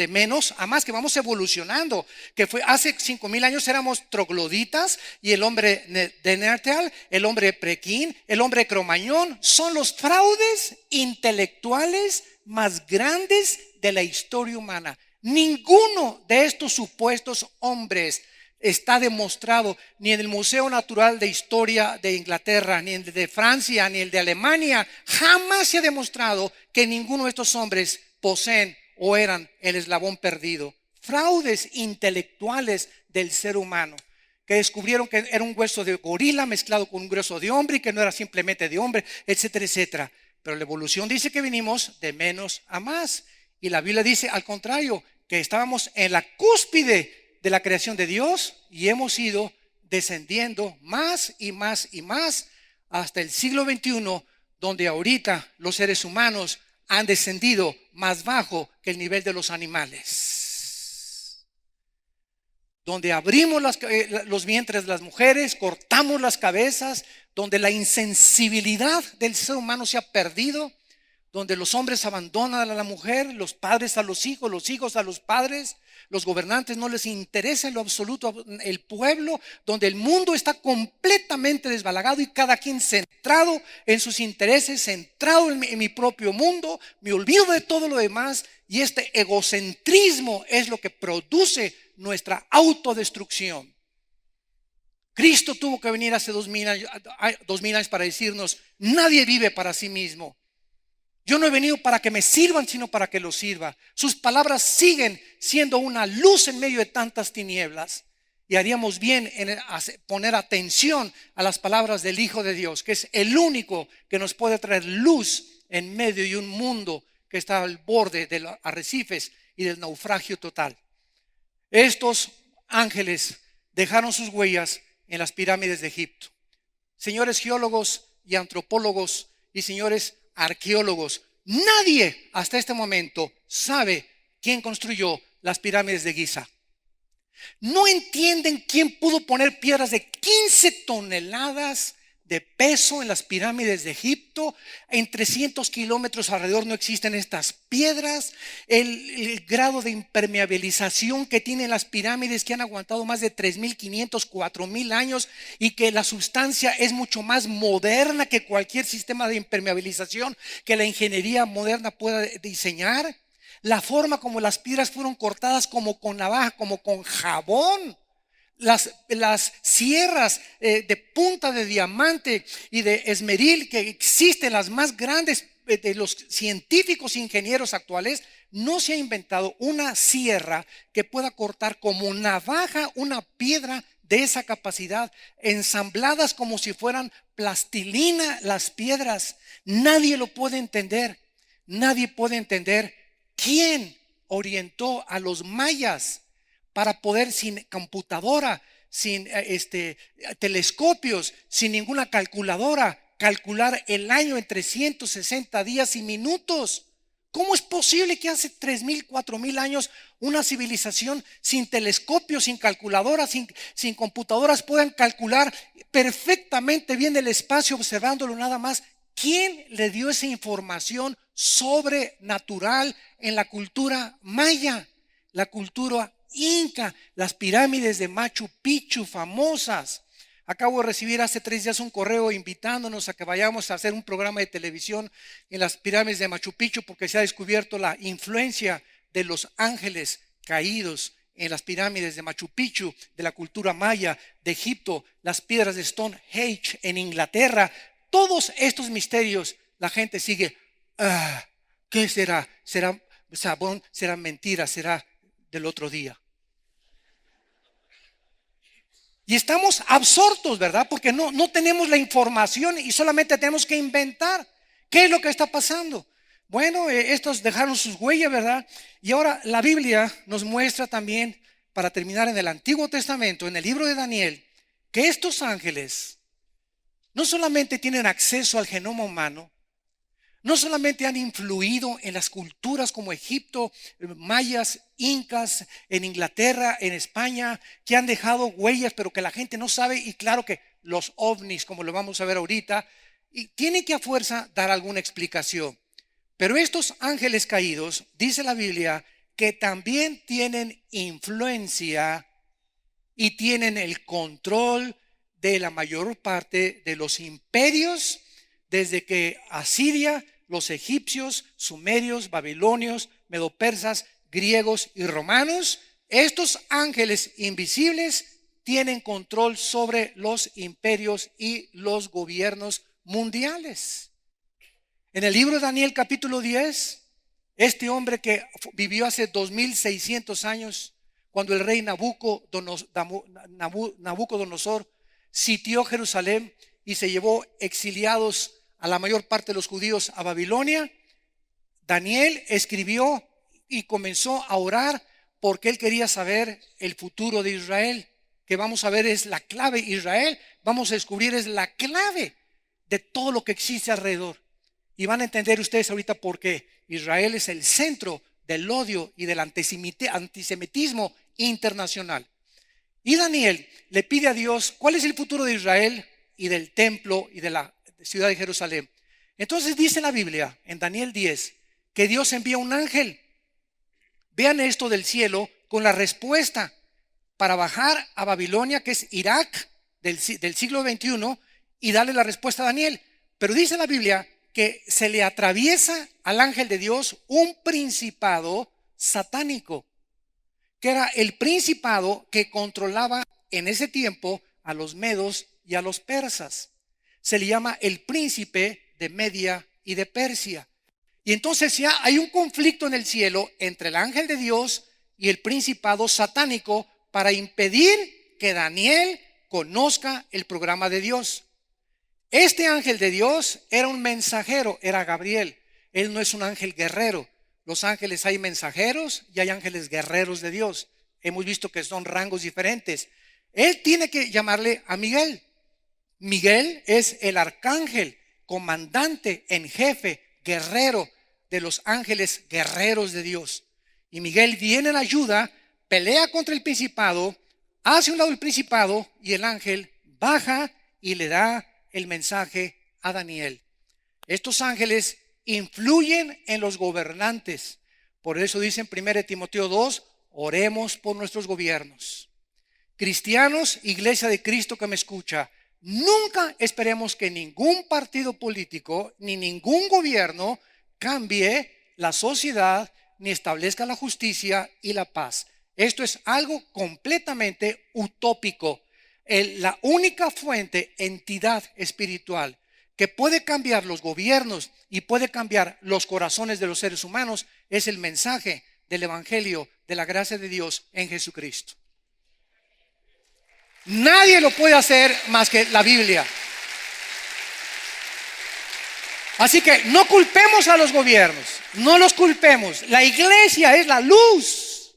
menos a más, que vamos evolucionando, que fue hace 5,000 años éramos trogloditas y el hombre de Neandertal, el hombre prequín, el hombre cromañón, son los fraudes intelectuales más grandes de la historia humana. Ninguno de estos supuestos hombres está demostrado ni en el Museo Natural de Historia de Inglaterra, ni en el de Francia, ni el de Alemania. Jamás se ha demostrado que ninguno de estos hombres poseen o eran el eslabón perdido. Fraudes intelectuales del ser humano, que descubrieron que era un hueso de gorila mezclado con un hueso de hombre y que no era simplemente de hombre, etcétera, etcétera. Pero la evolución dice que venimos de menos a más. Y la Biblia dice al contrario, que estábamos en la cúspide de la creación de Dios y hemos ido descendiendo más y más y más hasta el siglo XXI, donde ahorita los seres humanos han descendido más bajo que el nivel de los animales, donde abrimos los vientres de las mujeres, cortamos las cabezas, donde la insensibilidad del ser humano se ha perdido, donde los hombres abandonan a la mujer, los padres a los hijos a los padres, los gobernantes no les interesa en lo absoluto el pueblo, donde el mundo está completamente desbalagado y cada quien centrado en sus intereses, centrado en mi propio mundo, me olvido de todo lo demás, y este egocentrismo es lo que produce nuestra autodestrucción. Cristo tuvo que venir hace 2000 años para decirnos: nadie vive para sí mismo. Yo no he venido para que me sirvan, sino para que los sirva. Sus palabras siguen siendo una luz en medio de tantas tinieblas. Y haríamos bien en poner atención a las palabras del Hijo de Dios, que es el único que nos puede traer luz en medio de un mundo que está al borde de los arrecifes y del naufragio total. Estos ángeles dejaron sus huellas en las pirámides de Egipto. Señores geólogos y antropólogos y señores arqueólogos, nadie hasta este momento sabe quién construyó las pirámides de Giza. No entienden quién pudo poner piedras de 15 toneladas de peso en las pirámides de Egipto. En 300 kilómetros alrededor no existen estas piedras. El grado de impermeabilización que tienen las pirámides, que han aguantado más de 3,500, 4,000 años, y que la sustancia es mucho más moderna que cualquier sistema de impermeabilización que la ingeniería moderna pueda diseñar. La forma como las piedras fueron cortadas, como con navaja, como con jabón. Las sierras de punta de diamante y de esmeril que existen, las más grandes de los científicos e ingenieros actuales, no se ha inventado una sierra que pueda cortar como navaja una piedra de esa capacidad, ensambladas como si fueran plastilina las piedras. Nadie lo puede entender. Nadie puede entender quién orientó a los mayas para poder, sin computadora, sin telescopios, sin ninguna calculadora, calcular el año en 360 días y minutos. ¿Cómo es posible que hace 3,000, 4,000 años una civilización sin telescopios, sin calculadora, sin computadoras puedan calcular perfectamente bien el espacio observándolo nada más? ¿Quién le dio esa información sobrenatural en la cultura maya, la cultura inca, las pirámides de Machu Picchu famosas? Acabo de recibir hace 3 días un correo invitándonos a que vayamos a hacer un programa de televisión en las pirámides de Machu Picchu, porque se ha descubierto la influencia de los ángeles caídos en las pirámides de Machu Picchu, de la cultura maya, de Egipto, las piedras de Stonehenge en Inglaterra. Todos estos misterios, la gente sigue: ¿qué será? ¿Será sabón? ¿Será mentira? ¿Será del otro día? Y estamos absortos, ¿verdad? Porque no tenemos la información y solamente tenemos que inventar. ¿Qué es lo que está pasando? Bueno, estos dejaron sus huellas, ¿verdad? Y ahora la Biblia nos muestra también, para terminar, en el Antiguo Testamento, en el libro de Daniel, que estos ángeles no solamente tienen acceso al genoma humano, no solamente han influido en las culturas como Egipto, mayas, incas, en Inglaterra, en España, que han dejado huellas, pero que la gente no sabe. Y claro que los ovnis, como lo vamos a ver ahorita, y tienen que a fuerza dar alguna explicación. Pero estos ángeles caídos, dice la Biblia, que también tienen influencia y tienen el control de la mayor parte de los imperios, desde que Asiria, los egipcios, sumerios, babilonios, medopersas, griegos y romanos. Estos ángeles invisibles tienen control sobre los imperios y los gobiernos mundiales. En el libro de Daniel capítulo 10, este hombre que vivió hace 2600 años, cuando el rey Nabucodonosor sitió Jerusalén y se llevó exiliados a la mayor parte de los judíos a Babilonia, Daniel escribió y comenzó a orar porque él quería saber el futuro de Israel, que vamos a ver es la clave. Israel, vamos a descubrir, es la clave de todo lo que existe alrededor. Y van a entender ustedes ahorita por qué Israel es el centro del odio y del antisemitismo internacional. Y Daniel le pide a Dios cuál es el futuro de Israel y del templo y de la ciudad de Jerusalén. Entonces dice la Biblia en Daniel 10 que Dios envía un ángel. Vean esto del cielo con la respuesta para bajar a Babilonia, que es Irak del siglo XXI, y darle la respuesta a Daniel. Pero dice la Biblia que se le atraviesa al ángel de Dios un principado satánico, que era el principado que controlaba en ese tiempo a los medos y a los persas. Se le llama el príncipe de Media y de Persia. Y entonces ya hay un conflicto en el cielo entre el ángel de Dios y el principado satánico para impedir que Daniel conozca el programa de Dios. Este ángel de Dios era un mensajero, era Gabriel. Él no es un ángel guerrero. Los ángeles hay mensajeros y hay ángeles guerreros de Dios. Hemos visto que son rangos diferentes. Él tiene que llamarle a Miguel. Miguel es el arcángel, comandante en jefe, guerrero de los ángeles guerreros de Dios. Y Miguel viene en ayuda, pelea contra el principado, hace un lado el principado y el ángel baja y le da el mensaje a Daniel. Estos ángeles influyen en los gobernantes. Por eso dice en 1 Timoteo 2, oremos por nuestros gobiernos. Cristianos, iglesia de Cristo que me escucha, nunca esperemos que ningún partido político ni ningún gobierno cambie la sociedad ni establezca la justicia y la paz. Esto es algo completamente utópico. La única fuente, entidad espiritual que puede cambiar los gobiernos y puede cambiar los corazones de los seres humanos es el mensaje del evangelio de la gracia de Dios en Jesucristo. Nadie lo puede hacer más que la Biblia. Así que no culpemos a los gobiernos, no los culpemos. La iglesia es la luz.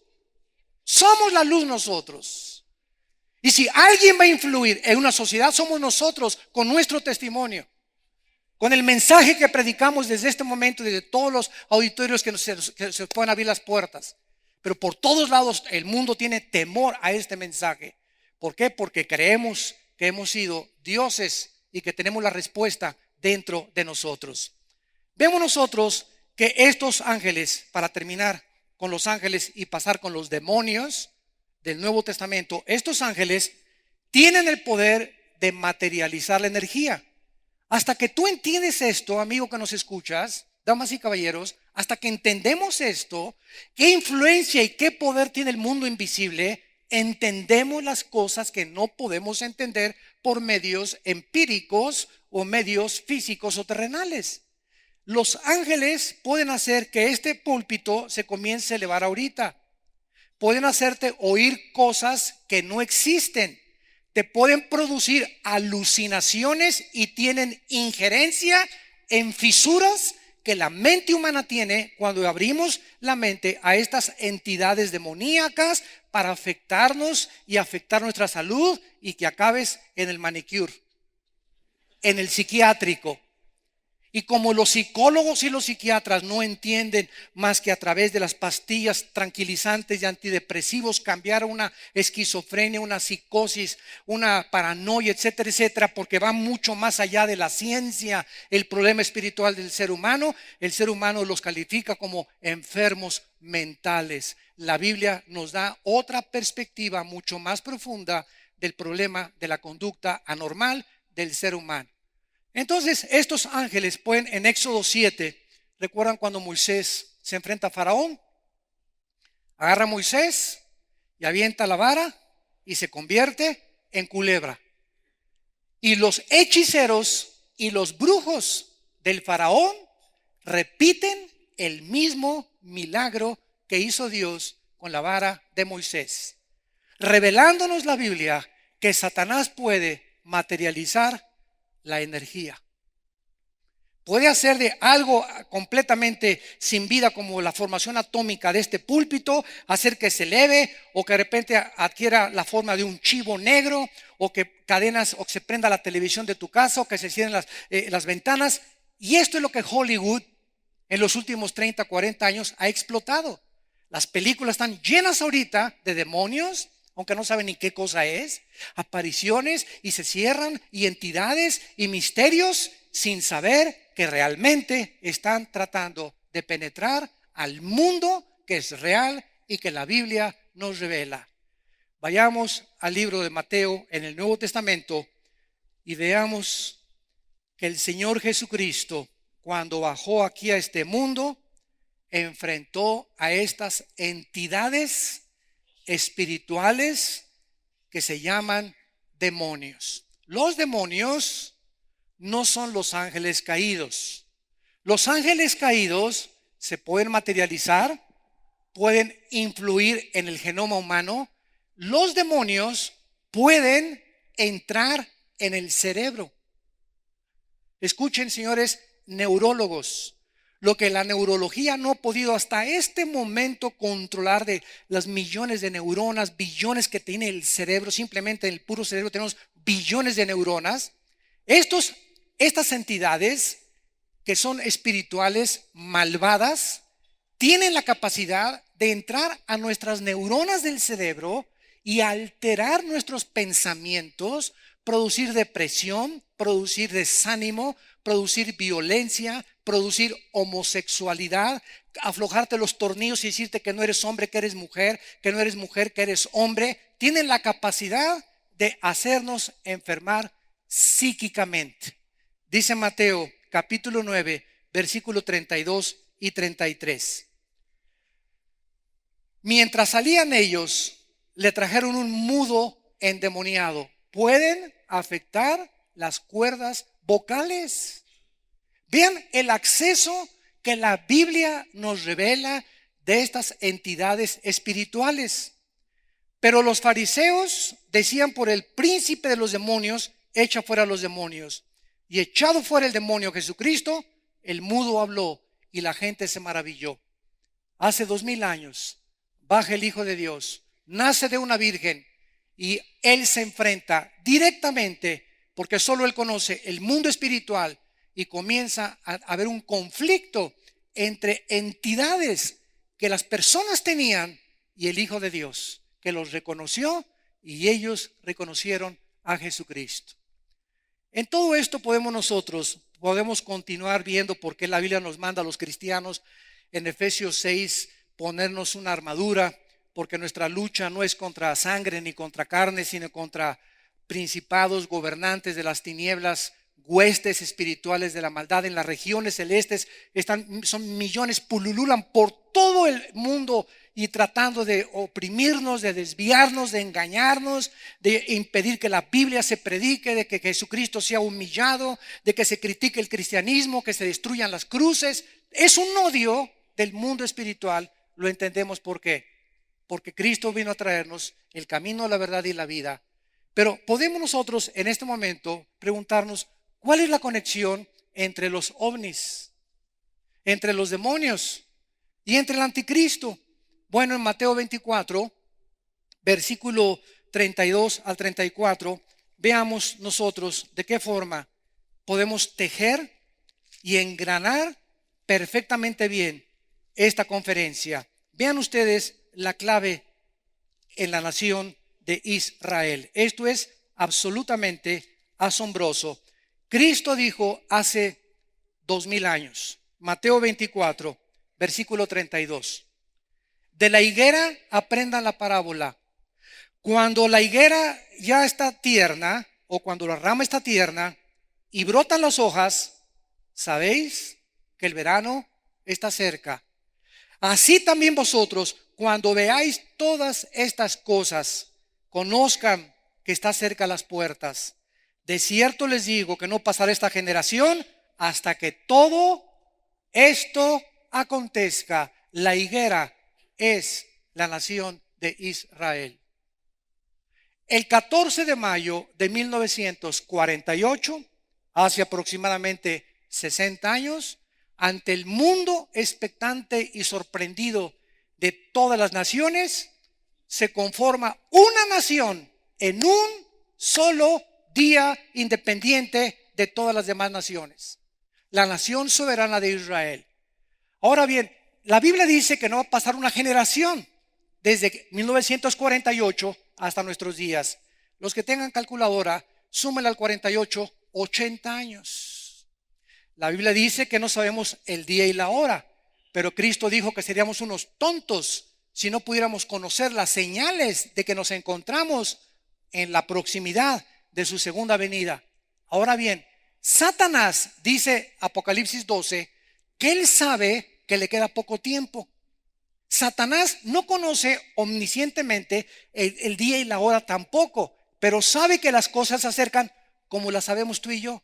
Somos la luz nosotros. Y si alguien va a influir en una sociedad, somos nosotros con nuestro testimonio, con el mensaje que predicamos desde este momento, desde todos los auditorios que se puedan abrir las puertas. Pero por todos lados el mundo tiene temor a este mensaje. ¿Por qué? Porque creemos que hemos sido dioses y que tenemos la respuesta dentro de nosotros. Vemos nosotros que estos ángeles, para terminar con los ángeles y pasar con los demonios del Nuevo Testamento, estos ángeles tienen el poder de materializar la energía. Hasta que tú entiendes esto, amigo que nos escuchas, damas y caballeros, hasta que entendemos esto, qué influencia y qué poder tiene el mundo invisible, entendemos las cosas que no podemos entender por medios empíricos o medios físicos o terrenales. Los ángeles pueden hacer que este púlpito se comience a elevar ahorita. Pueden hacerte oír cosas que no existen. Te pueden producir alucinaciones y tienen injerencia en fisuras que la mente humana tiene cuando abrimos la mente a estas entidades demoníacas para afectarnos y afectar nuestra salud y que acabes en el manicure, en el psiquiátrico. Y como los psicólogos y los psiquiatras no entienden más que a través de las pastillas tranquilizantes y antidepresivos cambiar una esquizofrenia, una psicosis, una paranoia, etcétera, etcétera, porque va mucho más allá de la ciencia, el problema espiritual del ser humano, el ser humano los califica como enfermos mentales. La Biblia nos da otra perspectiva mucho más profunda del problema de la conducta anormal del ser humano. Entonces, estos ángeles pueden, en Éxodo 7, ¿recuerdan cuando Moisés se enfrenta a Faraón? Agarra a Moisés y avienta la vara y se convierte en culebra. Y los hechiceros y los brujos del Faraón repiten el mismo milagro que hizo Dios con la vara de Moisés, revelándonos la Biblia que Satanás puede materializar la energía. Puede hacer de algo completamente sin vida, como la formación atómica de este púlpito, hacer que se eleve o que de repente adquiera la forma de un chivo negro, o que cadenas, o que se prenda la televisión de tu casa, o que se cierren las ventanas. Y esto es lo que Hollywood en los últimos 30, 40 años ha explotado. Las películas están llenas ahorita de demonios, aunque no saben ni qué cosa es, apariciones, y se cierran, y entidades y misterios sin saber que realmente están tratando de penetrar al mundo que es real y que la Biblia nos revela. Vayamos al libro de Mateo en el Nuevo Testamento y veamos que el Señor Jesucristo, cuando bajó aquí a este mundo, enfrentó a estas entidades espirituales que se llaman demonios. Los demonios no son los ángeles caídos. Los ángeles caídos se pueden materializar, pueden influir en el genoma humano. Los demonios pueden entrar en el cerebro. Escuchen, señores neurólogos, lo que la neurología no ha podido hasta este momento controlar, de las millones de neuronas, billones que tiene el cerebro. Simplemente en el puro cerebro tenemos billones de neuronas. Estas entidades que son espirituales, malvadas, tienen la capacidad de entrar a nuestras neuronas del cerebro y alterar nuestros pensamientos, producir depresión, producir desánimo, producir violencia, producir homosexualidad, aflojarte los tornillos y decirte que no eres hombre, que eres mujer, que no eres mujer, que eres hombre. Tienen la capacidad de hacernos enfermar psíquicamente. Dice Mateo capítulo 9, versículo 32 y 33. Mientras salían ellos, le trajeron un mudo endemoniado. Pueden afectar las cuerdas vocales. Vean el acceso que la Biblia nos revela de estas entidades espirituales. Pero los fariseos decían: por el príncipe de los demonios, echa fuera a los demonios. Y echado fuera el demonio Jesucristo, el mudo habló y la gente se maravilló. Hace 2000 años baja el Hijo de Dios, nace de una virgen, y Él se enfrenta directamente, porque solo Él conoce el mundo espiritual, y comienza a haber un conflicto entre entidades que las personas tenían y el Hijo de Dios, que los reconoció y ellos reconocieron a Jesucristo. En todo esto podemos continuar viendo por qué la Biblia nos manda a los cristianos en Efesios 6 ponernos una armadura, porque nuestra lucha no es contra sangre ni contra carne, sino contra principados, gobernantes de las tinieblas, huestes espirituales de la maldad en las regiones celestes. Son millones, pululan por todo el mundo y tratando de oprimirnos, de desviarnos, de engañarnos, de impedir que la Biblia se predique, de que Jesucristo sea humillado, de que se critique el cristianismo, que se destruyan las cruces. Es un odio del mundo espiritual. Lo entendemos por qué. Porque Cristo vino a traernos el camino, la verdad y la vida. Pero podemos nosotros en este momento preguntarnos: ¿cuál es la conexión entre los ovnis, entre los demonios y entre el anticristo? Bueno, en Mateo 24, versículo 32 al 34, veamos nosotros de qué forma podemos tejer y engranar perfectamente bien esta conferencia. Vean ustedes la clave en la nación de Israel. Esto es absolutamente asombroso. Cristo dijo hace 2000 años, Mateo 24, versículo 32. De la higuera aprendan la parábola. Cuando la higuera ya está tierna, o cuando la rama está tierna y brotan las hojas, sabéis que el verano está cerca. Así también vosotros, cuando veáis todas estas cosas, conozcan que está cerca las puertas. De cierto les digo que no pasará esta generación hasta que todo esto acontezca. La higuera es la nación de Israel. El 14 de mayo de 1948, hace aproximadamente 60 años, ante el mundo expectante y sorprendido de todas las naciones, se conforma una nación en un solo día independiente de todas las demás naciones. La nación soberana de Israel. Ahora bien, la Biblia dice que no va a pasar una generación desde 1948 hasta nuestros días. Los que tengan calculadora, súmenle al 48, 80 años. La Biblia dice que no sabemos el día y la hora, pero Cristo dijo que seríamos unos tontos si no pudiéramos conocer las señales de que nos encontramos en la proximidad de su segunda venida. Ahora bien, Satanás dice Apocalipsis 12 que él sabe que le queda poco tiempo. Satanás no conoce omniscientemente el día y la hora tampoco, pero sabe que las cosas se acercan como las sabemos tú y yo.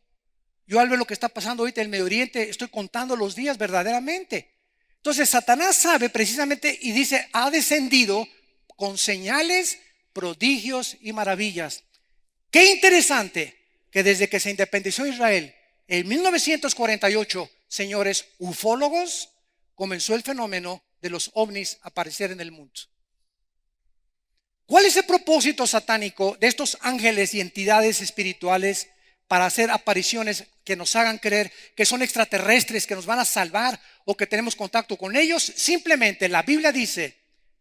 Yo al ver lo que está pasando ahorita en el Medio Oriente, estoy contando los días verdaderamente. Entonces Satanás sabe precisamente y dice, ha descendido con señales, prodigios y maravillas. Qué interesante que desde que se independizó Israel en 1948, señores ufólogos, comenzó el fenómeno de los ovnis a aparecer en el mundo. ¿Cuál es el propósito satánico de estos ángeles y entidades espirituales para hacer apariciones que nos hagan creer que son extraterrestres, que nos van a salvar o que tenemos contacto con ellos? Simplemente la Biblia dice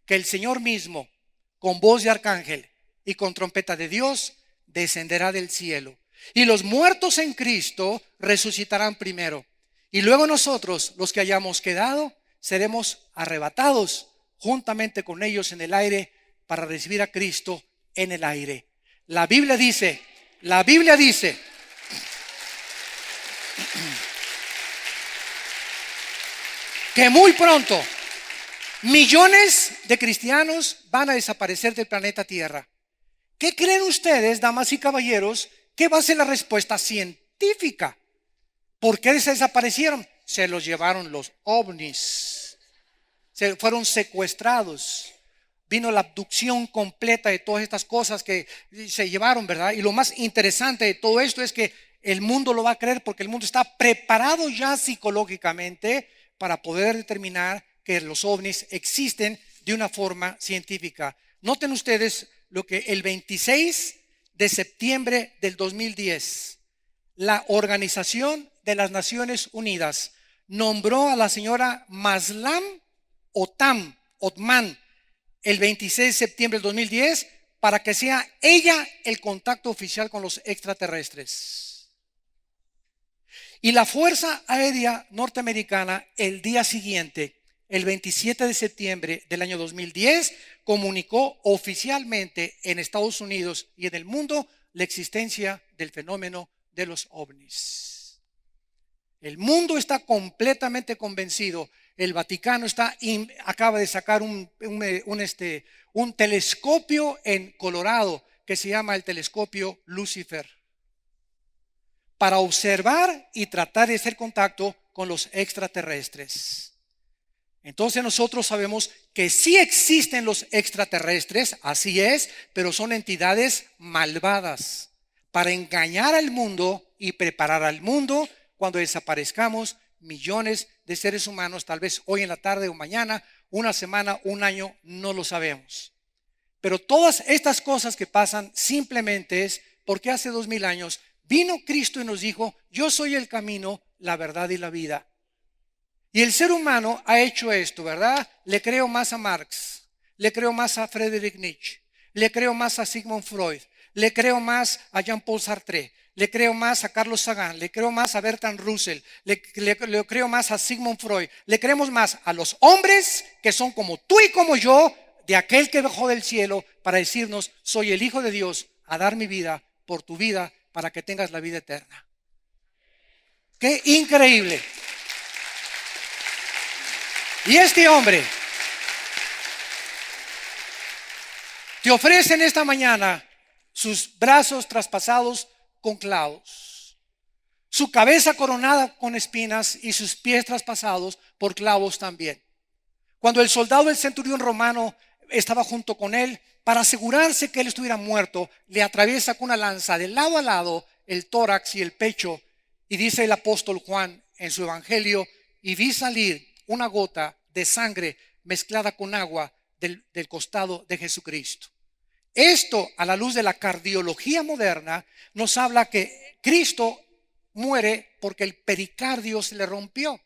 que el Señor mismo, con voz de arcángel y con trompeta de Dios, descenderá del cielo. Y los muertos en Cristo resucitarán primero. Y luego nosotros, los que hayamos quedado, seremos arrebatados juntamente con ellos en el aire para recibir a Cristo en el aire. La Biblia dice que muy pronto millones de cristianos van a desaparecer del planeta Tierra. ¿Qué creen ustedes, damas y caballeros, que va a ser la respuesta científica? ¿Por qué se desaparecieron? Se los llevaron los ovnis. Se fueron secuestrados. Vino la abducción completa de todas estas cosas que se llevaron, ¿verdad? Y lo más interesante de todo esto es que el mundo lo va a creer porque el mundo está preparado ya psicológicamente para poder determinar que los ovnis existen de una forma científica. Noten ustedes lo que el 26 de septiembre del 2010, la Organización de las Naciones Unidas nombró a la señora Maslam Othman el 26 de septiembre del 2010 para que sea ella el contacto oficial con los extraterrestres. Y la Fuerza Aérea Norteamericana el día siguiente, el 27 de septiembre del año 2010, comunicó oficialmente en Estados Unidos y en el mundo la existencia del fenómeno de los ovnis. El mundo está completamente convencido. El Vaticano acaba de sacar un telescopio en Colorado que se llama el telescopio Lucifer para observar y tratar de hacer contacto con los extraterrestres. Entonces nosotros sabemos que sí existen los extraterrestres, así es, pero son entidades malvadas para engañar al mundo y preparar al mundo cuando desaparezcamos millones de seres humanos, tal vez hoy en la tarde o mañana, una semana, un año, no lo sabemos. Pero todas estas cosas que pasan simplemente es porque hace 2000 años vino Cristo y nos dijo: yo soy el camino, la verdad y la vida. Y el ser humano ha hecho esto, ¿verdad? Le creo más a Marx, le creo más a Friedrich Nietzsche, le creo más a Sigmund Freud, le creo más a Jean-Paul Sartre, le creo más a Carlos Sagan, le creo más a Bertrand Russell, le creo más a Sigmund Freud, le creemos más a los hombres que son como tú y como yo, de aquel que bajó del cielo para decirnos, soy el Hijo de Dios, a dar mi vida por tu vida para que tengas la vida eterna. ¡Qué increíble! Y este hombre te ofrece en esta mañana sus brazos traspasados con clavos, su cabeza coronada con espinas y sus pies traspasados por clavos también. Cuando el soldado del centurión romano estaba junto con él, para asegurarse que él estuviera muerto, le atraviesa con una lanza de lado a lado el tórax y el pecho. Y dice el apóstol Juan en su evangelio, y vi salir una gota de sangre mezclada con agua del costado de Jesucristo. Esto, a la luz de la cardiología moderna, nos habla que Cristo muere porque el pericardio se le rompió.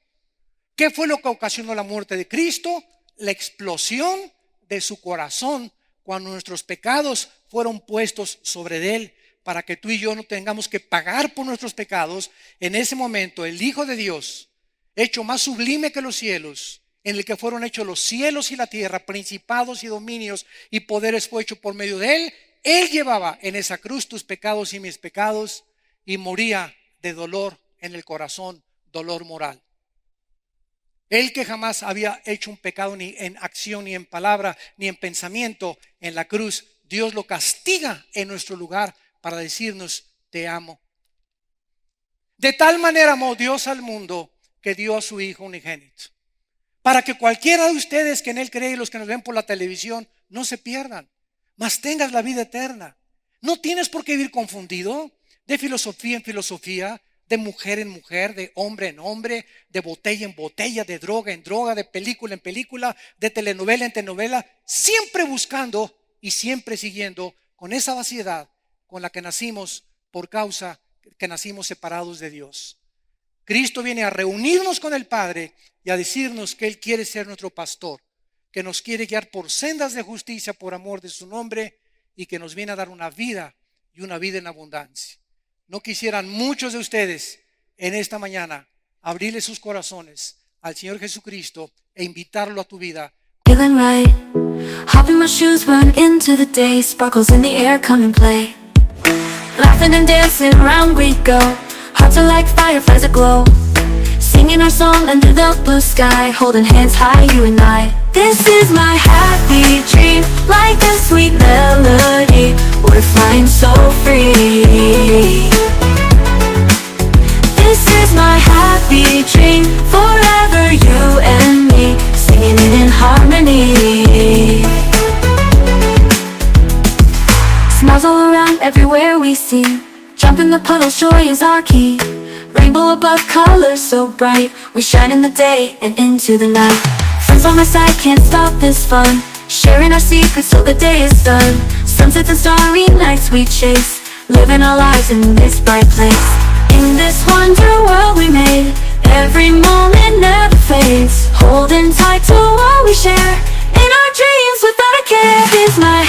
¿Qué fue lo que ocasionó la muerte de Cristo? La explosión de su corazón cuando nuestros pecados fueron puestos sobre él, para que tú y yo no tengamos que pagar por nuestros pecados. En ese momento el Hijo de Dios, hecho más sublime que los cielos, en el que fueron hechos los cielos y la tierra, principados y dominios y poderes, fue hecho por medio de él. Él llevaba en esa cruz tus pecados y mis pecados, y moría de dolor en el corazón, dolor moral. Él, que jamás había hecho un pecado ni en acción, ni en palabra, ni en pensamiento, en la cruz Dios lo castiga en nuestro lugar para decirnos, te amo. De tal manera amó Dios al mundo que dio a su Hijo unigénito, para que cualquiera de ustedes que en él cree, y los que nos ven por la televisión, no se pierdan, mas tengas la vida eterna. No tienes por qué vivir confundido, de filosofía en filosofía, de mujer en mujer, de hombre en hombre, de botella en botella, de droga en droga, de película en película, de telenovela en telenovela, siempre buscando y siempre siguiendo con esa vaciedad con la que nacimos por causa que nacimos separados de Dios. Cristo viene a reunirnos con el Padre y a decirnos que Él quiere ser nuestro pastor, que nos quiere guiar por sendas de justicia por amor de su nombre, y que nos viene a dar una vida y una vida en abundancia. ¿No quisieran muchos de ustedes en esta mañana abrirle sus corazones al Señor Jesucristo e invitarlo a tu vida? Feeling right, hop in my shoes, run into the day, sparkles in the air, come and play. Laughing and dancing, round we go, hearts are like fireflies aglow, singing our song under the blue sky, holding hands high, you and I. This is my happy dream, like a sweet melody, we're flying so free. This is my happy dream, forever you and me, singing it in harmony. Smiles all around, everywhere we see, jump in the puddles, joy is our key. Rainbow above, colors so bright, we shine in the day and into the night. Friends on my side, can't stop this fun, sharing our secrets till the day is done. Sunsets and starry nights we chase, living our lives in this bright place. In this wonder world we made, every moment never fades, holding tight to what we share, in our dreams without a care. Is my